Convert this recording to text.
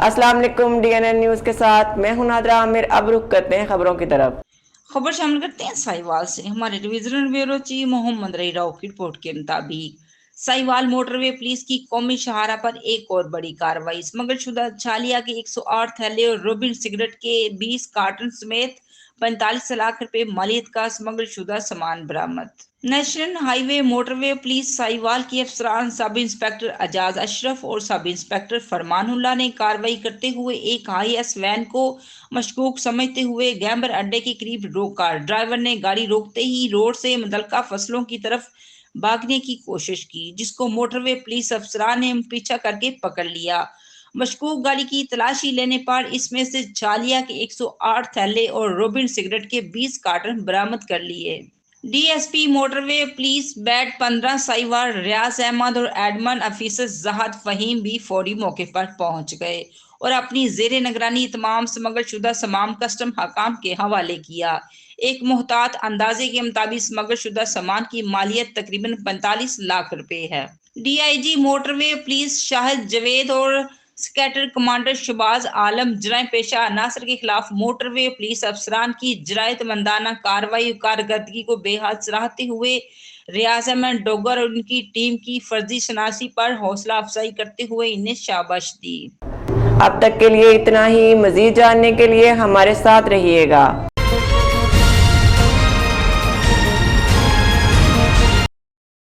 अस्सलाम वालेकुम DNN news के साथ मैं हूं नादरा आमिर। अब रुख करते हैं खबरों की तरफ। खबर शामिल करते हैं साहिवाल से। हमारे डिविजनल ब्यूरो चीफ मोहम्मद रई राव की रिपोर्ट के मुताबिक साहिवाल मोटरवे पुलिस की कौमी शहारा पर एक और बड़ी कार्रवाई। स्मगलशुदा छालिया के 108 थैले और रोबिन सिगरेट के 20 कार्टन समेत 45 लाख रुपए मालियत का स्मगलशुदा सामान बरामद। National highway motorway police Sahiwal के अफसरान सब इंस्पेक्टर अजाज अशरफ और सब इंस्पेक्टर फरमानुल्लाह ने कार्रवाई करते हुए एक हाईएस वैन को मशकूक समझते हुए गैम्बर अड्डे के करीब रोका। ड्राइवर ने गाड़ी रोकते ही रोड से मुतल्लिका फसलों की तरफ भागने की कोशिश की, जिसको मोटरवे पुलिस अफसरान ने पीछा करके पकड़ लिया। मशकूक गाड़ी की तलाशी लेने पर इसमें से छालिया के 108 थैले और रोबिन सिगरेट के 20 कार्टन बरामद कर लिए। DSP motorway police beat 15 Sahiwal Riaz Ahmed और एडमन ऑफिसर जहाद फहीम भी फौरी मौके पर पहुंच गए और अपनी जेर निगरानी तमाम स्मगलशुदा सामान कस्टम हकाम के हवाले किया। एक मुहतात अंदाजे के मुताबिक स्मगलशुदा सामान की मालियत तकरीबन 45 लाख रुपए है। DIG motorway police Shahid Javed और स्कैटर कमांडर शबाज आलम जराए पेशा अनासर के खिलाफ मोटरवे पुलिस अफसरान की जरायतमंदाना कार्रवाई और कारकर्दगी को बेहद सराहते हुए रियाज अहमद डोगर और उनकी टीम की फर्जी शनासी पर हौसला अफजाई करते हुए इन्हें शाबाश दी। अब तक के लिए इतना ही। मजीद जानने के लिए हमारे साथ रहिएगा।